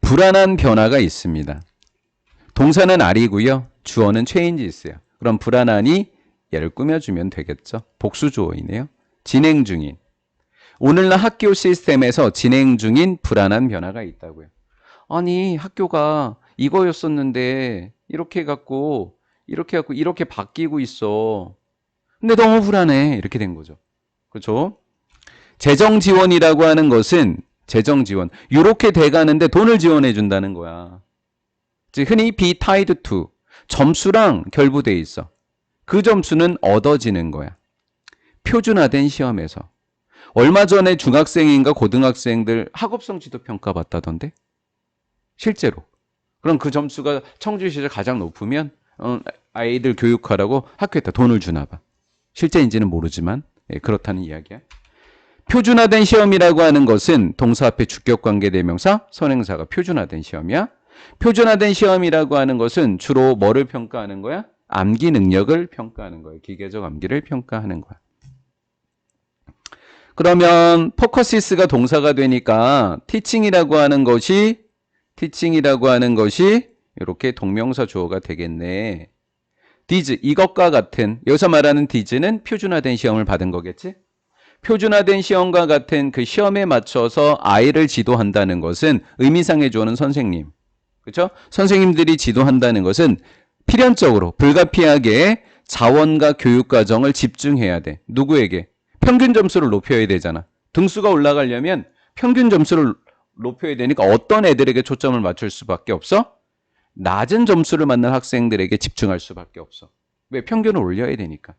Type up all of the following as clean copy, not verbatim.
불안한 변화가 있습니다. 동사는 are이고요. 주어는 change 있어요. 그럼 불안하니 얘를 꾸며주면 되겠죠. 복수주어이네요. 진행 중인. 오늘날 학교 시스템에서 진행 중인 불안한 변화가 있다고요. 아니 학교가 이거였었는데 이렇게 해갖고 이렇게 바뀌고 있어. 근데 너무 불안해. 이렇게 된 거죠. 그렇죠? 재정 지원이라고 하는 것은 재정 지원. 이렇게 돼가는데 돈을 지원해 준다는 거야. 즉 흔히 be tied to. 점수랑 결부돼 있어. 그 점수는 얻어지는 거야. 표준화된 시험에서. 얼마 전에 중학생인가 고등학생들 학업성 지도 평가 받다던데? 실제로. 그럼 그 점수가 청주 시절 가장 높으면 아이들 교육하라고 학교에다 돈을 주나 봐. 실제인지는 모르지만 그렇다는 이야기야. 표준화된 시험이라고 하는 것은 동사 앞에 주격관계대명사, 선행사가 표준화된 시험이야. 표준화된 시험이라고 하는 것은 주로 뭐를 평가하는 거야? 암기 능력을 평가하는 거야. 기계적 암기를 평가하는 거야. 그러면 포커시스가 동사가 되니까 teaching이라고 하는 것이 이렇게 동명사 주어가 되겠네. did 이것과 같은, 여기서 말하는 did는 표준화된 시험을 받은 거겠지? 표준화된 시험과 같은 그 시험에 맞춰서 아이를 지도한다는 것은 의미상의 주어는 선생님. 그렇죠? 선생님들이 지도한다는 것은 필연적으로 불가피하게 자원과 교육 과정을 집중해야 돼. 누구에게? 평균 점수를 높여야 되잖아. 등수가 올라가려면 평균 점수를 높여야 되니까 어떤 애들에게 초점을 맞출 수밖에 없어? 낮은 점수를 맞는 학생들에게 집중할 수밖에 없어. 왜? 평균을 올려야 되니까.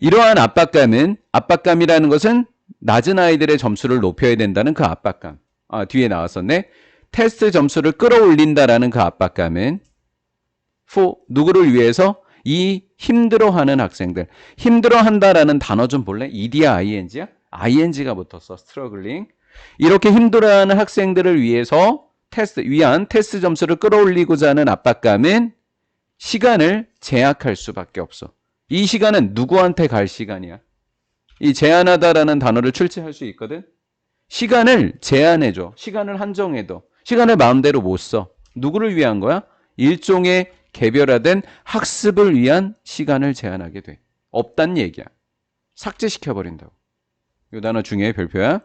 이러한 압박감이라는 것은 낮은 아이들의 점수를 높여야 된다는 그 압박감. 뒤에 나왔었네. 테스트 점수를 끌어올린다라는 그 압박감은 for 누구를 위해서? 이 힘들어하는 학생들. 힘들어한다라는 단어 좀 볼래? ed야 ing야? ing가 붙었어. struggling. 이렇게 힘들어하는 학생들을 위해서 위한 테스트 점수를 끌어올리고자 하는 압박감은 시간을 제약할 수밖에 없어. 이 시간은 누구한테 갈 시간이야? 이 제한하다라는 단어를 출제할 수 있거든. 시간을 제한해줘. 시간을 한정해둬. 시간을 마음대로 못 써. 누구를 위한 거야? 일종의 개별화된 학습을 위한 시간을 제한하게 돼. 없단 얘기야. 삭제시켜버린다고. 이 단어 중에 별표야.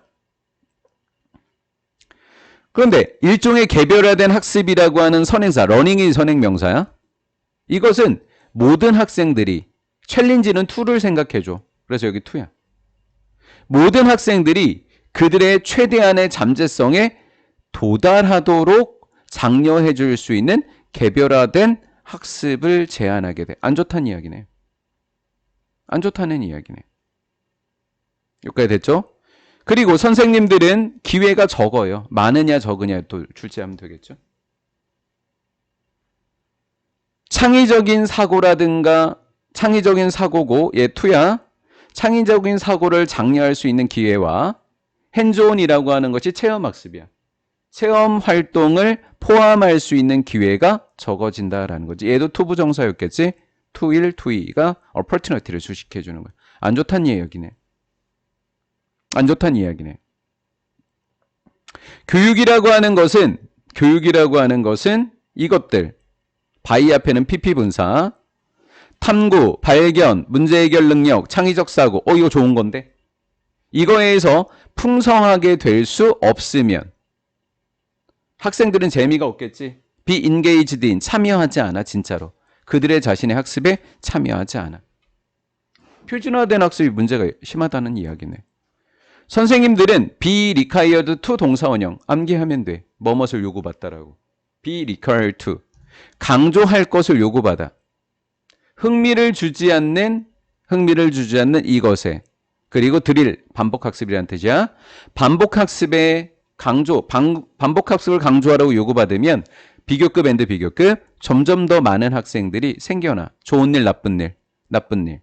그런데 일종의 개별화된 학습이라고 하는 선행사, 러닝이 선행명사야. 이것은 모든 학생들이 챌린지는 2를 생각해줘. 그래서 여기 2야. 모든 학생들이 그들의 최대한의 잠재성에 도달하도록 장려해 줄 수 있는 개별화된 학습을 제안하게 돼. 안 좋다는 이야기네. 안 좋다는 이야기네. 여기까지 됐죠? 그리고 선생님들은 기회가 적어요. 많으냐 적으냐 또 출제하면 되겠죠? 창의적인 사고라든가 창의적인 사고고 얘 2야. 창의적인 사고를 장려할 수 있는 기회와 핸즈온이라고 하는 것이 체험학습이야. 체험 활동을 포함할 수 있는 기회가 적어진다라는 거지. 얘도 투부정사였겠지. to1, to2가 opportunity를 수식해 주는 거야. 안 좋다는 이야기네. 안 좋다는 이야기네. 교육이라고 하는 것은 이것들. by 앞에는 pp 분사. 탐구, 발견, 문제 해결 능력, 창의적 사고. 이거 좋은 건데. 이거에서 풍성하게 될 수 없으면 학생들은 재미가 없겠지. be engaged in, 참여하지 않아 진짜로. 그들의 자신의 학습에 참여하지 않아. 표준화된 학습이 문제가 심하다는 이야기네. 선생님들은 be required to 동사원형 암기하면 돼. 뭐뭇을 요구받다라고. be required to 강조할 것을 요구받아. 흥미를 주지 않는 이것에. 그리고 드릴 반복학습이라는 뜻이야. 반복학습을 강조하라고 요구받으면 비교급 앤드 비교급 점점 더 많은 학생들이 생겨나. 좋은 일, 나쁜 일.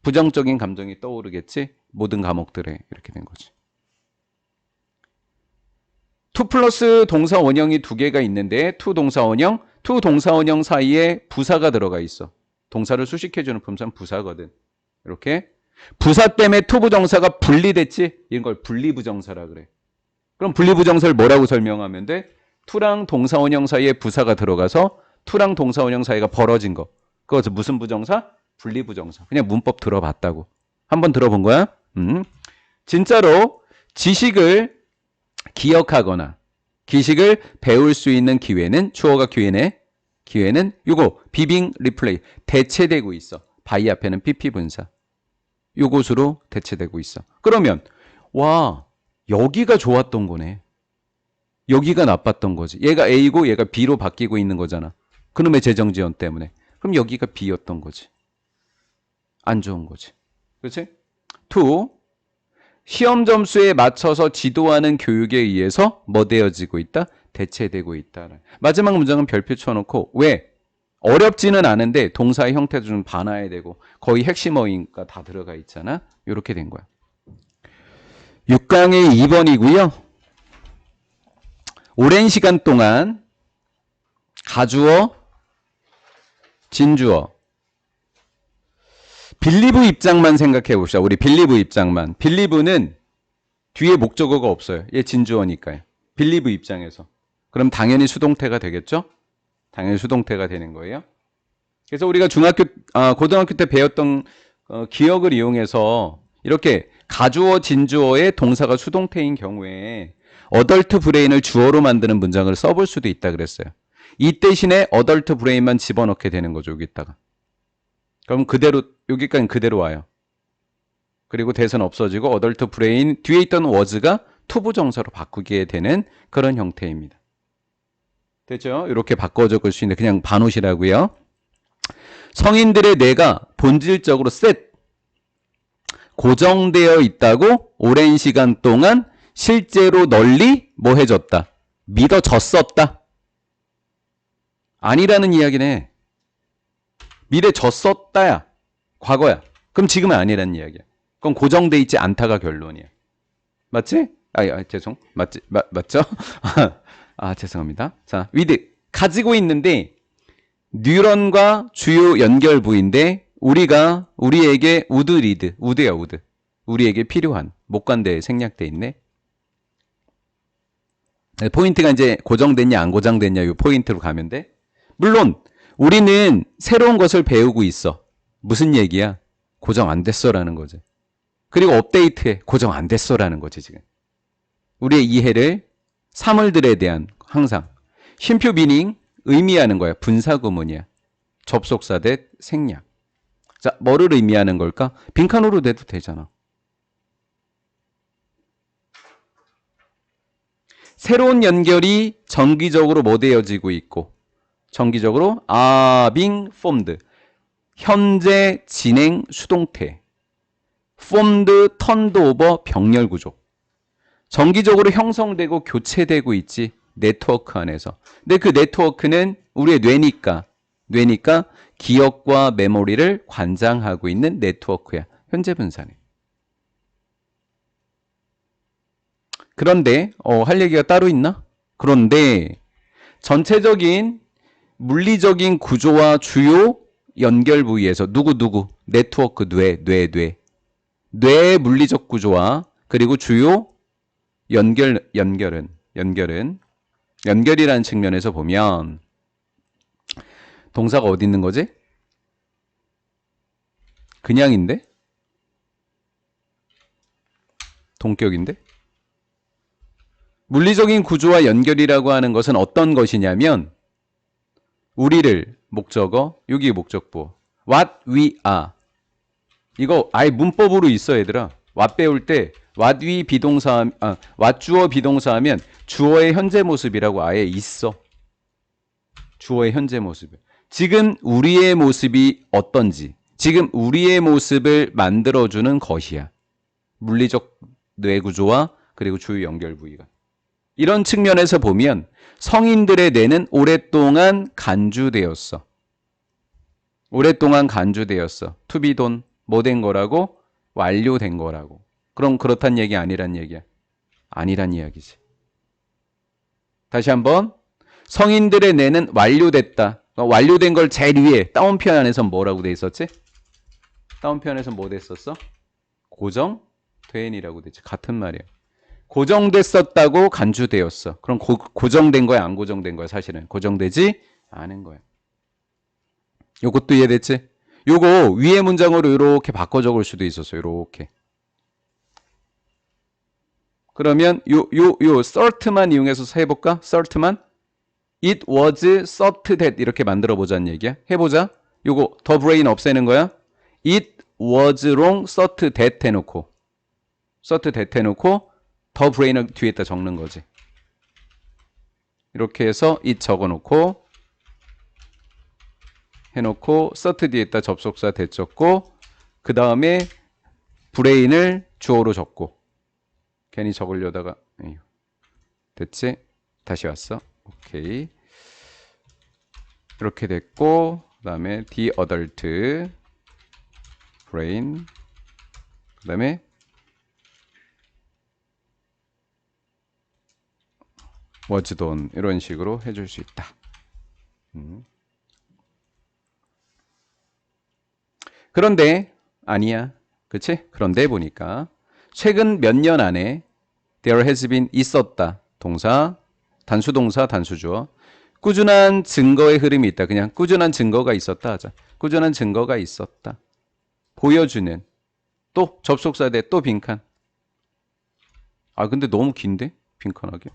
부정적인 감정이 떠오르겠지. 모든 과목들에 이렇게 된 거지. to 플러스 동사 원형이 2개가 있는데 to 동사 원형 사이에 부사가 들어가 있어. 동사를 수식해주는 품사는 부사거든. 이렇게 부사 때문에 to 부정사가 분리됐지. 이런 걸 분리부정사라 그래. 그럼 분리부정사를 뭐라고 설명하면 돼? 투랑 동사원형 사이에 부사가 들어가서 투랑 동사원형 사이가 벌어진 거. 그것은 무슨 부정사? 분리부정사. 그냥 문법 들어봤다고. 한번 들어본 거야? 진짜로 지식을 기억하거나 지식을 배울 수 있는 기회는 주어가 기회네. 기회는 요거 비빙 리플레이 대체되고 있어. by 앞에는 pp 분사. 요것으로 대체되고 있어. 그러면 와 여기가 좋았던 거네. 여기가 나빴던 거지. 얘가 A고 얘가 B로 바뀌고 있는 거잖아. 그놈의 재정지연 때문에. 그럼 여기가 B였던 거지. 안 좋은 거지. 그렇지? 2. 시험 점수에 맞춰서 지도하는 교육에 의해서 뭐 되어지고 있다? 대체되고 있다. 마지막 문장은 별표 쳐놓고 왜? 어렵지는 않은데 동사의 형태도 좀 봐놔야 되고 거의 핵심어가 다 들어가 있잖아. 이렇게 된 거야. 6강의 2번이고요. 오랜 시간 동안 가주어, 진주어 빌리브 입장만 생각해 봅시다. 우리 빌리브 입장만. 빌리브는 뒤에 목적어가 없어요. 얘 진주어니까요. 빌리브 입장에서. 그럼 당연히 수동태가 되겠죠? 당연히 수동태가 되는 거예요. 그래서 우리가 고등학교 때 배웠던 기억을 이용해서 이렇게 가주어, 진주어의 동사가 수동태인 경우에 어덜트 브레인을 주어로 만드는 문장을 써볼 수도 있다 그랬어요. 이 대신에 어덜트 브레인만 집어넣게 되는 거죠. 여기다가. 그럼 그대로 여기까지 그대로 와요. 그리고 대선 없어지고 어덜트 브레인 뒤에 있던 워즈가 투부정사로 바꾸게 되는 그런 형태입니다. 됐죠? 이렇게 바꿔 적을 수 있는데 그냥 반옷이라고요. 성인들의 뇌가 본질적으로 고정되어 있다고 오랜 시간 동안 실제로 널리 뭐 해줬다? 믿어졌었다. 아니라는 이야기네. 믿어졌었다야. 과거야. 그럼 지금은 아니라는 이야기야. 그건 고정돼 있지 않다가 결론이야. 맞지? 죄송. 맞죠? 죄송합니다. 자, with 가지고 있는데 뉴런과 주요 연결 부인데 우리에게 우드야. 우리에게 필요한 목관대에 생략돼 있네. 포인트가 이제 고정됐냐 안 고정됐냐 이 포인트로 가면 돼. 물론 우리는 새로운 것을 배우고 있어. 무슨 얘기야? 고정 안 됐어라는 거지. 그리고 업데이트해. 고정 안 됐어라는 거지 지금. 우리의 이해를 사물들에 대한 항상 쉼표 미닝 의미하는 거야. 분사구문이야. 접속사 대 생략. 자, 뭐를 의미하는 걸까? 빈칸으로 내도 되잖아. 새로운 연결이 정기적으로 뭐 되어지고 있고 정기적으로 being formed 현재 진행 수동태 formed turned over 병렬 구조 정기적으로 형성되고 교체되고 있지 네트워크 안에서. 근데 그 네트워크는 우리의 뇌니까 기억과 메모리를 관장하고 있는 네트워크야. 현재 분사네. 그런데 할 얘기가 따로 있나? 그런데 전체적인 물리적인 구조와 주요 연결 부위에서 누구 네트워크 뇌의 물리적 구조와 그리고 주요 연결이라는 측면에서 보면 동사가 어디 있는 거지? 그냥인데? 동격인데? 물리적인 구조와 연결이라고 하는 것은 어떤 것이냐면 우리를 목적어, 여기 목적보 what we are 이거 아예 문법으로 있어 얘들아. what 배울 때 what we 비동사 what 주어 비동사 하면 주어의 현재 모습이라고 아예 있어. 주어의 현재 모습. 지금 우리의 모습이 어떤지 지금 우리의 모습을 만들어주는 것이야. 물리적 뇌구조와 그리고 주요 연결 부위가. 이런 측면에서 보면 성인들의 뇌는 오랫동안 간주되었어. 투비돈 뭐 된 거라고? 완료된 거라고. 그럼 그렇단 얘기 아니란 얘기야. 아니란 이야기지. 다시 한번 성인들의 뇌는 완료됐다. 완료된 걸 제일 위에 다운표 안에서 뭐라고 돼 있었지? 다운표 안에서 뭐 됐었어? 고정된이라고 됐지. 같은 말이야. 고정됐었다고 간주되었어. 그럼 고정된 거야, 안 고정된 거야? 사실은 고정되지 않은 거야. 요것도 이해됐지? 요거 위의 문장으로 이렇게 바꿔 적을 수도 있었어. 이렇게. 그러면 요 cert만 이용해서 해볼까? cert만 it was cert that 이렇게 만들어 보자는 얘기야. 해보자. 요거 the brain 없애는 거야. it was wrong cert that 해놓고 cert that 해놓고 the brain을 뒤에다 적는 거지. 이렇게 해서 it 적어놓고 해놓고 cert 뒤에다 접속사 that 적고 그 다음에 brain을 주어로 적고 괜히 적으려다가 됐지? 다시 왔어. 오케이. 이렇게 됐고 그 다음에 the adult brain 그 다음에 was done 이런 식으로 해줄 수 있다. 그런데 아니야. 그치? 그런데 보니까 최근 몇 년 안에 there has been 있었다. 동사, 단수동사, 단수주어. 꾸준한 증거의 흐름이 있다. 그냥 꾸준한 증거가 있었다 하자. 꾸준한 증거가 있었다. 보여주는. 또 접속사 대 또 빈칸. 아 근데 너무 긴데? 빈칸하게.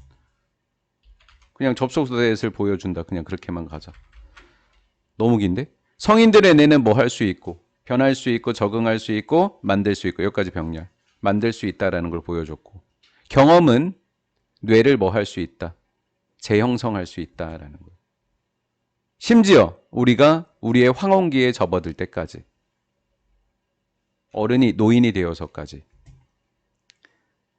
그냥 접속사 대를 보여준다. 그냥 그렇게만 가자. 너무 긴데? 성인들의 뇌는 뭐 할 수 있고 변할 수 있고 적응할 수 있고 만들 수 있고 여기까지 병렬. 만들 수 있다라는 걸 보여줬고 경험은 뇌를 뭐 할 수 있다. 재형성할 수 있다라는 거예요. 심지어 우리가 우리의 황혼기에 접어들 때까지 어른이 노인이 되어서까지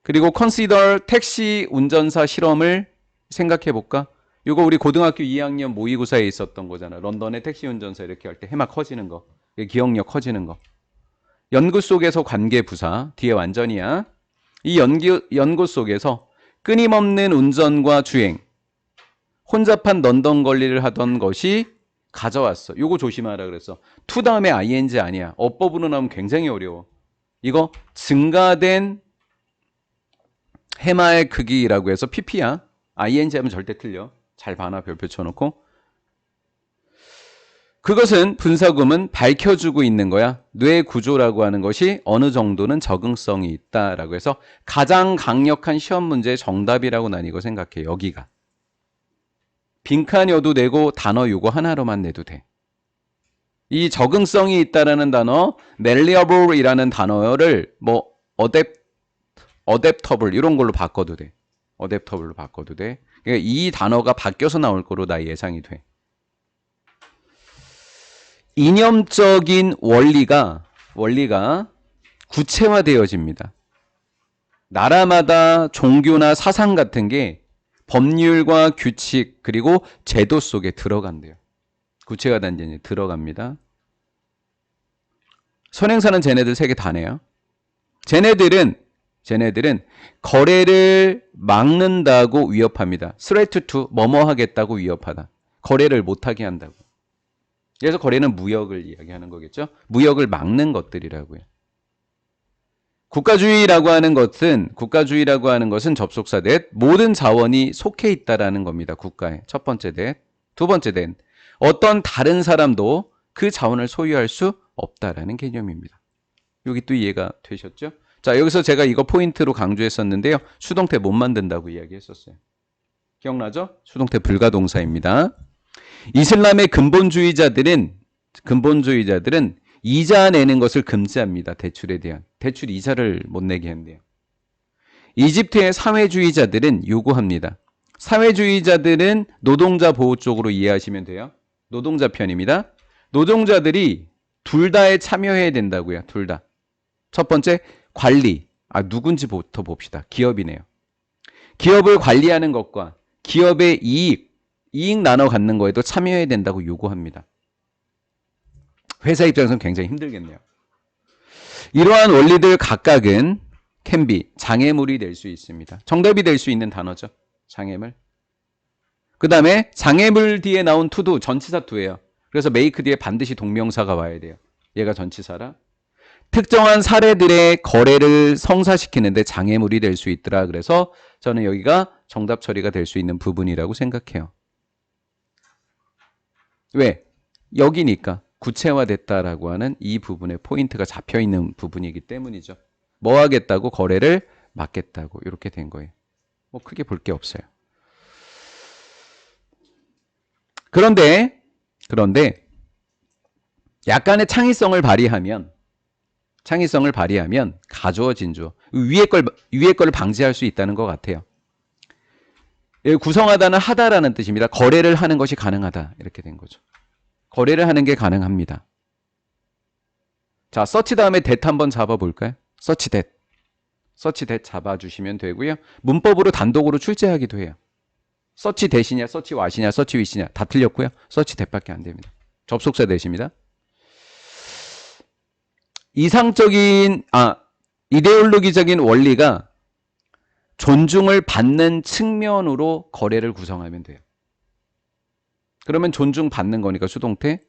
그리고 consider 택시 운전사 실험을 생각해 볼까? 이거 우리 고등학교 2학년 모의고사에 있었던 거잖아. 런던의 택시 운전사 이렇게 할 때 해마 커지는 거 기억력 커지는 거 연구 속에서 관계 부사 뒤에 완전이야. 이 연구 속에서 끊임없는 운전과 주행 혼잡한 런던 거리를 하던 것이 가져왔어. 요거 조심하라 그랬어. to 다음에 ing 아니야. 어법으로 나오면 굉장히 어려워. 이거 증가된 해마의 크기라고 해서 pp야. ing 하면 절대 틀려. 잘 봐놔. 별표 쳐놓고. 그것은 분사구문 밝혀주고 있는 거야. 뇌 구조라고 하는 것이 어느 정도는 적응성이 있다라고 해서 가장 강력한 시험 문제의 정답이라고 난 이거 생각해. 여기가. 빈칸여도 되고 단어 요거 하나로만 내도 돼. 이 적응성이 있다라는 단어, malleable이라는 단어를 뭐 adaptable 이런 걸로 바꿔도 돼. adaptable로 바꿔도 돼. 그러니까 이 단어가 바뀌어서 나올 거로 나 예상이 돼. 이념적인 원리가 구체화되어집니다. 나라마다 종교나 사상 같은 게 법률과 규칙 그리고 제도 속에 들어간대요. 구체화된 게 들어갑니다. 선행사는 쟤네들 세 개 다 내요. 쟤네들은 거래를 막는다고 위협합니다. threat to 뭐뭐 하겠다고 위협하다. 거래를 못하게 한다고. 그래서 거래는 무역을 이야기하는 거겠죠. 무역을 막는 것들이라고요. 국가주의라고 하는 것은 접속사 that 모든 자원이 속해 있다라는 겁니다. 국가에. 첫 번째 that. 두 번째 that. 어떤 다른 사람도 그 자원을 소유할 수 없다라는 개념입니다. 여기 또 이해가 되셨죠? 자, 여기서 제가 이거 포인트로 강조했었는데요. 수동태 못 만든다고 이야기했었어요. 기억나죠? 수동태 불가동사입니다. 이슬람의 근본주의자들은 이자 내는 것을 금지합니다. 대출에 대한. 대출 이자를 못 내게 한대요. 이집트의 사회주의자들은 요구합니다. 사회주의자들은 노동자 보호 쪽으로 이해하시면 돼요. 노동자 편입니다. 노동자들이 둘 다에 참여해야 된다고요. 둘 다. 첫 번째 관리. 누군지부터 봅시다. 기업이네요. 기업을 관리하는 것과 기업의 이익 나눠 갖는 거에도 참여해야 된다고 요구합니다. 회사 입장에서는 굉장히 힘들겠네요. 이러한 원리들 각각은 can be, 장애물이 될 수 있습니다. 정답이 될 수 있는 단어죠. 장애물. 그 다음에 장애물 뒤에 나온 to도 전치사 to예요. 그래서 make 뒤에 반드시 동명사가 와야 돼요. 얘가 전치사라. 특정한 사례들의 거래를 성사시키는데 장애물이 될 수 있더라. 그래서 저는 여기가 정답 처리가 될 수 있는 부분이라고 생각해요. 왜? 여기니까 구체화됐다라고 하는 이 부분에 포인트가 잡혀있는 부분이기 때문이죠. 뭐 하겠다고? 거래를 막겠다고. 이렇게 된 거예요. 뭐 크게 볼 게 없어요. 그런데 약간의 창의성을 발휘하면 가주어 진주어 위에 걸 방지할 수 있다는 것 같아요. 구성하다는 하다라는 뜻입니다. 거래를 하는 것이 가능하다 이렇게 된 거죠. 거래를 하는 게 가능합니다. 자, 서치 다음에 that 한번 잡아볼까요? 서치 that 잡아주시면 되고요. 문법으로 단독으로 출제하기도 해요. 서치 that이냐 서치 what이냐 서치 which냐 다 틀렸고요. 서치 that밖에 안 됩니다. 접속사 that입니다. 이데올로기적인 원리가 존중을 받는 측면으로 거래를 구성하면 돼요. 그러면 존중받는 거니까 수동태.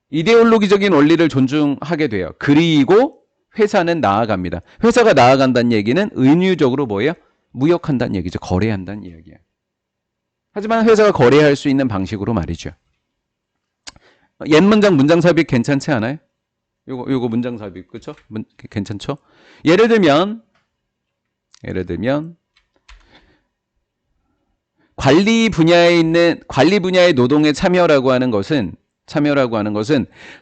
이데올로기적인 원리를 존중하게 돼요. 그리고 회사는 나아갑니다. 회사가 나아간다는 얘기는 은유적으로 뭐예요? 무역한다는 얘기죠. 거래한다는 이야기예요. 하지만 회사가 거래할 수 있는 방식으로 말이죠. 옛 문장 삽입 괜찮지 않아요? 요거 문장 삽입 그렇죠? 괜찮죠? 예를 들면 관리 분야의 노동에 참여라고 하는 것은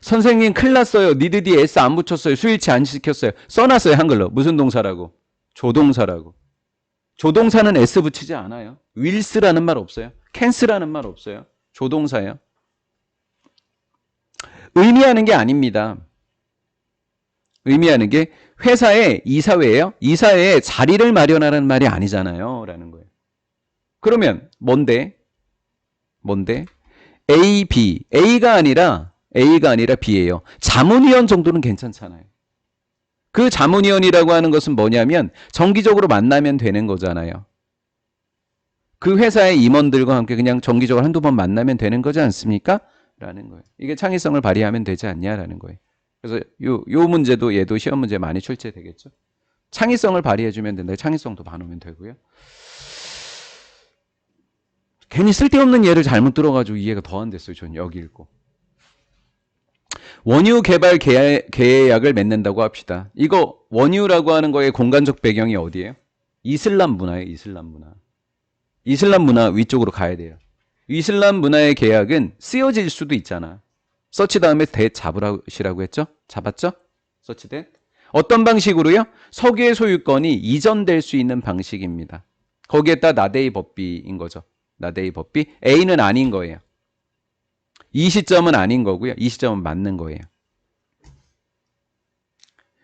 선생님 큰일 났어요. 니드 뒤에 S 안 붙였어요. 수일치 안 시켰어요. 써놨어요. 한글로. 무슨 동사라고? 조동사라고. 조동사는 S 붙이지 않아요. wills라는 말 없어요. can's라는 말 없어요. 조동사예요. 의미하는 게 아닙니다. 의미하는 게 회사의 이사회예요. 이사회에 자리를 마련하라는 말이 아니잖아요. 라는 거예요. 그러면 뭔데? A, B. A가 아니라 B예요. 자문위원 정도는 괜찮잖아요. 그 자문위원이라고 하는 것은 뭐냐면 정기적으로 만나면 되는 거잖아요. 그 회사의 임원들과 함께 그냥 정기적으로 한두 번 만나면 되는 거지 않습니까? 라는 거예요. 이게 창의성을 발휘하면 되지 않냐라는 거예요. 그래서 요 문제도 얘도 시험 문제 많이 출제되겠죠. 창의성을 발휘해주면 된다. 창의성도 봐놓으면 되고요. 괜히 쓸데없는 예를 잘못 들어가지고 이해가 더 안 됐어요. 전 여기 읽고. 원유 개발 계약을 맺는다고 합시다. 이거 원유라고 하는 거의 공간적 배경이 어디예요? 이슬람 문화예요. 이슬람 문화 위쪽으로 가야 돼요. 이슬람 문화의 계약은 쓰여질 수도 있잖아. 서치 다음에 that 잡으시라고 했죠? 잡았죠? 서치 that. 어떤 방식으로요? 석유의 소유권이 이전될 수 있는 방식입니다. 거기에다 나데이 법비인 거죠. 나데이 법비. A는 아닌 거예요. 이 시점은 아닌 거고요. 이 시점은 맞는 거예요.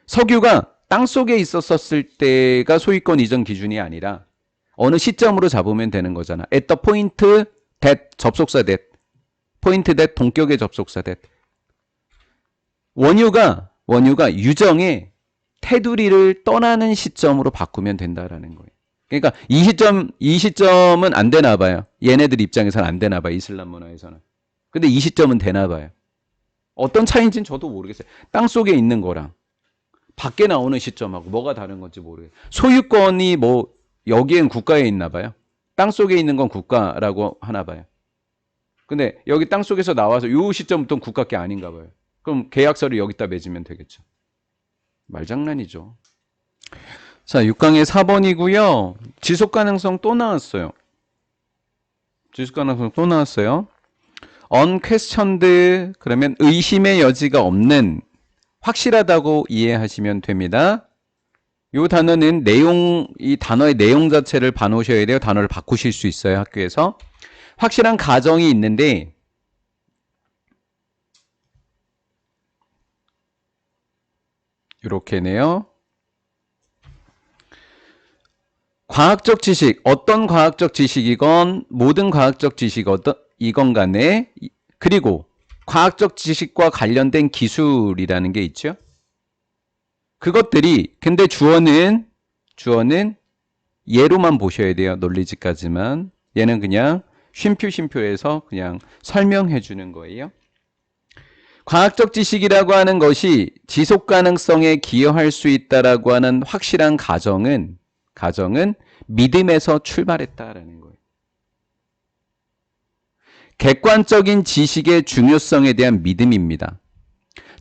석유가 땅속에 있었을 때가 소유권 이전 기준이 아니라 어느 시점으로 잡으면 되는 거잖아. at the point that 접속사 that. point that 동격의 접속사 that. 원유가 유정의 테두리를 떠나는 시점으로 바꾸면 된다라는 거예요. 그러니까 이 시점은 안 되나 봐요. 얘네들 입장에서는 안 되나 봐요. 이슬람 문화에서는. 근데 이 시점은 되나 봐요. 어떤 차이인지는 저도 모르겠어요. 땅속에 있는 거랑 밖에 나오는 시점하고 뭐가 다른 건지 모르겠어요. 소유권이 뭐 여기엔 국가에 있나 봐요. 땅속에 있는 건 국가라고 하나 봐요. 근데 여기 땅속에서 나와서 이 시점부터는 국가 게 아닌가 봐요. 그럼 계약서를 여기다 맺으면 되겠죠. 말장난이죠. 자, 6강의 4번이고요. 지속가능성 또 나왔어요. unquestioned 그러면 의심의 여지가 없는 확실하다고 이해하시면 됩니다. 이 단어는 이 단어의 내용 자체를 봐놓으셔야 돼요. 단어를 바꾸실 수 있어요. 학교에서. 확실한 가정이 있는데 이렇게네요. 과학적 지식, 어떤 과학적 지식이건 모든 과학적 지식이건 간에 그리고 과학적 지식과 관련된 기술이라는 게 있죠. 그것들이 근데 주어는 예로만 보셔야 돼요. 논리지까지만. 얘는 그냥 쉼표해서 그냥 설명해 주는 거예요. 과학적 지식이라고 하는 것이 지속 가능성에 기여할 수 있다라고 하는 확실한 가정은 믿음에서 출발했다라는 거예요. 객관적인 지식의 중요성에 대한 믿음입니다.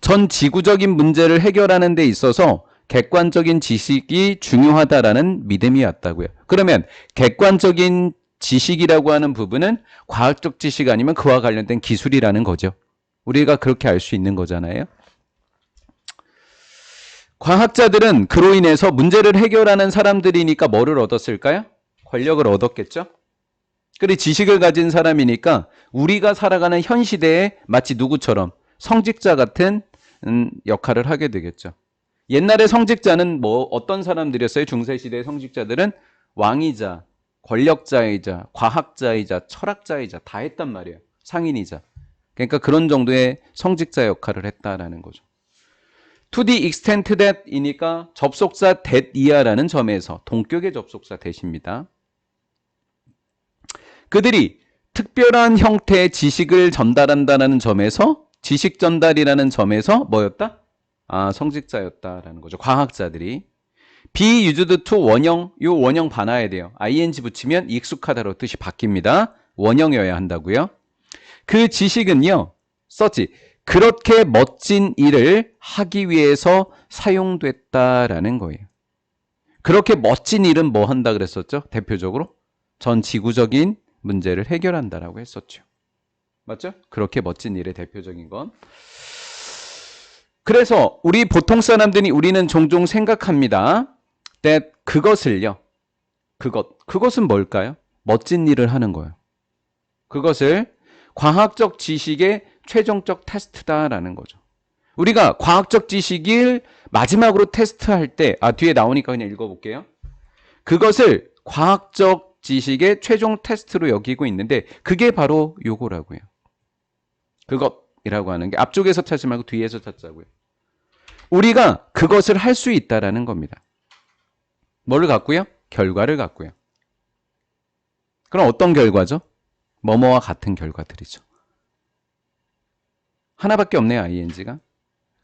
전 지구적인 문제를 해결하는 데 있어서 객관적인 지식이 중요하다라는 믿음이 왔다고요. 그러면 객관적인 지식이라고 하는 부분은 과학적 지식 아니면 그와 관련된 기술이라는 거죠. 우리가 그렇게 알 수 있는 거잖아요. 과학자들은 그로 인해서 문제를 해결하는 사람들이니까 뭐를 얻었을까요? 권력을 얻었겠죠? 그리고 지식을 가진 사람이니까 우리가 살아가는 현 시대에 마치 누구처럼 성직자 같은 역할을 하게 되겠죠. 옛날에 성직자는 뭐 어떤 사람들이었어요? 중세시대의 성직자들은 왕이자 권력자이자 과학자이자 철학자이자 다 했단 말이에요. 상인이자. 그러니까 그런 정도의 성직자 역할을 했다라는 거죠. To the extent that 이니까 접속사 that 이하라는 점에서 동격의 접속사 that입니다. 그들이 특별한 형태의 지식을 전달한다는 점에서 지식 전달이라는 점에서 뭐였다? 성직자였다라는 거죠. 과학자들이. be used to 원형, 요 원형 반화해야 돼요. ing 붙이면 익숙하다로 뜻이 바뀝니다. 원형이어야 한다고요. 그 지식은요, 썼지. 그렇게 멋진 일을 하기 위해서 사용됐다라는 거예요. 그렇게 멋진 일은 뭐 한다 그랬었죠? 대표적으로 전 지구적인 문제를 해결한다라고 했었죠. 맞죠? 그렇게 멋진 일의 대표적인 건. 그래서 우리 보통 사람들이 우리는 종종 생각합니다. that 그것을요. 그것은 뭘까요? 멋진 일을 하는 거예요. 그것을 과학적 지식의 최종적 테스트다라는 거죠. 우리가 과학적 지식을 마지막으로 테스트할 때, 뒤에 나오니까 그냥 읽어볼게요. 그것을 과학적 지식의 최종 테스트로 여기고 있는데 그게 바로 요거라고요. 그것이라고 하는 게 앞쪽에서 찾지 말고 뒤에서 찾자고요. 우리가 그것을 할 수 있다라는 겁니다. 뭐를 갖고요? 결과를 갖고요. 그럼 어떤 결과죠? 뭐뭐와 같은 결과들이죠. 하나밖에 없네요, ing가.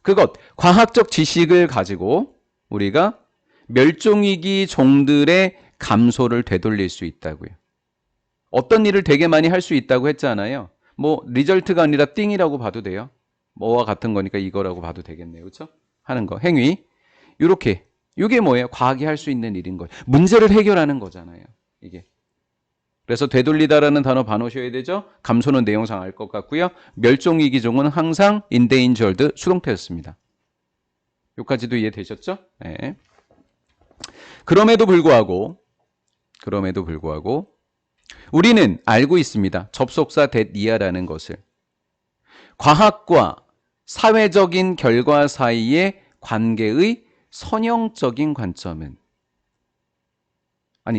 그것, 과학적 지식을 가지고 우리가 멸종위기 종들의 감소를 되돌릴 수 있다고요. 어떤 일을 되게 많이 할 수 있다고 했잖아요. 뭐 리절트가 아니라 띵이라고 봐도 돼요. 뭐와 같은 거니까 이거라고 봐도 되겠네요. 그렇죠? 하는 거, 행위. 이렇게. 이게 뭐예요? 과학이 할 수 있는 일인 거예요. 문제를 해결하는 거잖아요. 이게. 그래서 되돌리다라는 단어 봐놓으셔야 되죠. 감소는 내용상 알 것 같고요. 멸종위기종은 항상 endangered 수동태였습니다. 여기까지도 이해되셨죠? 네. 그럼에도 불구하고 우리는 알고 있습니다. 접속사 that 이하라는 것을. 과학과 사회적인 결과 사이의 관계의 선형적인 관점은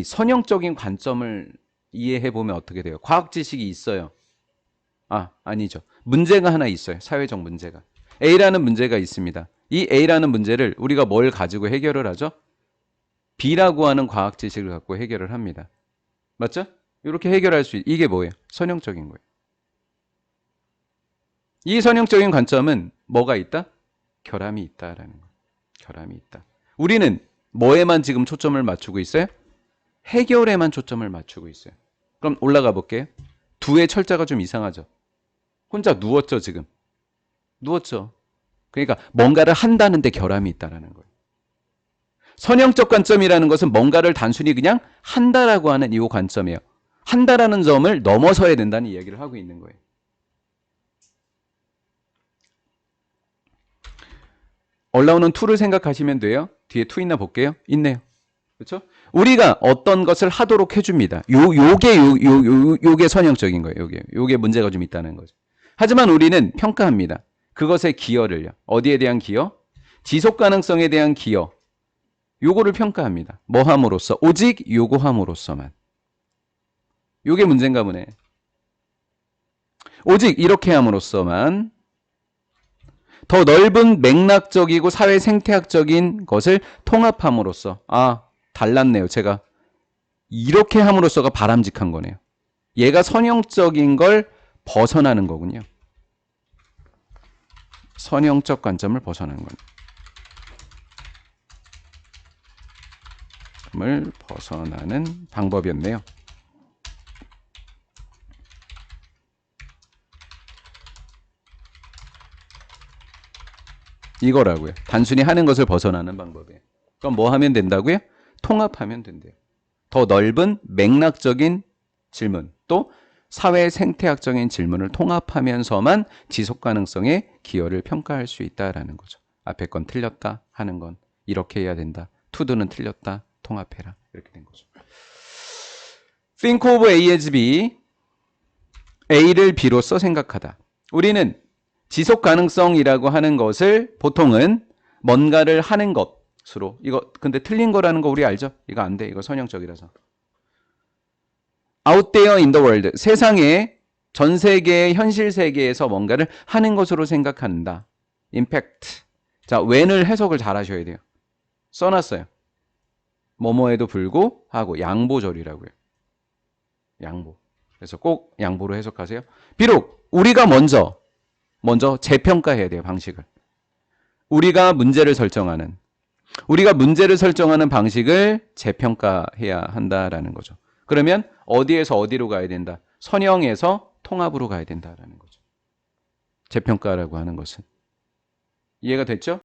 선형적인 관점을 이해해보면 어떻게 돼요? 과학 지식이 있어요. 아니죠. 문제가 하나 있어요. 사회적 문제가. A라는 문제가 있습니다. 이 A라는 문제를 우리가 뭘 가지고 해결을 하죠? B라고 하는 과학 지식을 갖고 해결을 합니다. 맞죠? 이렇게 해결할 수 이게 뭐예요? 선형적인 거예요. 이 선형적인 관점은 뭐가 있다? 결함이 있다라는 거예요. 결함이 있다. 우리는 뭐에만 지금 초점을 맞추고 있어요? 해결에만 초점을 맞추고 있어요. 그럼 올라가 볼게요. 두의 철자가 좀 이상하죠? 혼자 누웠죠, 지금? 누웠죠. 그러니까 뭔가를 한다는데 결함이 있다는 거예요. 선형적 관점이라는 것은 뭔가를 단순히 그냥 한다라고 하는 이 관점이에요. 한다라는 점을 넘어서야 된다는 이야기를 하고 있는 거예요. 올라오는 to를 생각하시면 돼요. 뒤에 to 있나 볼게요. 있네요. 그렇죠? 우리가 어떤 것을 하도록 해줍니다. 요게 선형적인 거예요. 요게 문제가 좀 있다는 거죠. 하지만 우리는 평가합니다. 그것의 기여를요. 어디에 대한 기여? 지속 가능성에 대한 기여. 요거를 평가합니다. 뭐 함으로써? 오직 요거 함으로써만. 요게 문제인가 보네. 오직 이렇게 함으로써만 더 넓은 맥락적이고 사회 생태학적인 것을 통합함으로써 달랐네요. 제가 이렇게 함으로써가 바람직한 거네요. 얘가 선형적인 걸 벗어나는 거군요. 선형적 관점을 벗어나는 건. 을 벗어나는 방법이었네요. 이거라고요. 단순히 하는 것을 벗어나는 방법이에요. 그럼 뭐 하면 된다고요? 통합하면 된대요. 더 넓은 맥락적인 질문, 또 사회 생태학적인 질문을 통합하면서만 지속 가능성의 기여를 평가할 수 있다라는 거죠. 앞에 건 틀렸다 하는 건 이렇게 해야 된다. 투두는 틀렸다. 통합해라. 이렇게 된 거죠. Think of A as B. A를 B로서 생각하다. 우리는 지속 가능성이라고 하는 것을 보통은 뭔가를 하는 것으로, 이거 근데 틀린 거라는 거 우리 알죠? 이거 안 돼. 이거 선형적이라서. Out there in the world. 세상에, 전 세계의 현실 세계에서 뭔가를 하는 것으로 생각한다. Impact. 자, when을 해석을 잘 하셔야 돼요. 써놨어요. 뭐뭐에도 불구하고 양보절이라고요. 양보. 그래서 꼭 양보로 해석하세요. 비록 우리가 먼저 재평가해야 돼요. 방식을. 우리가 문제를 설정하는 방식을 재평가해야 한다라는 거죠. 그러면 어디에서 어디로 가야 된다? 선형에서 통합으로 가야 된다라는 거죠. 재평가라고 하는 것은. 이해가 됐죠?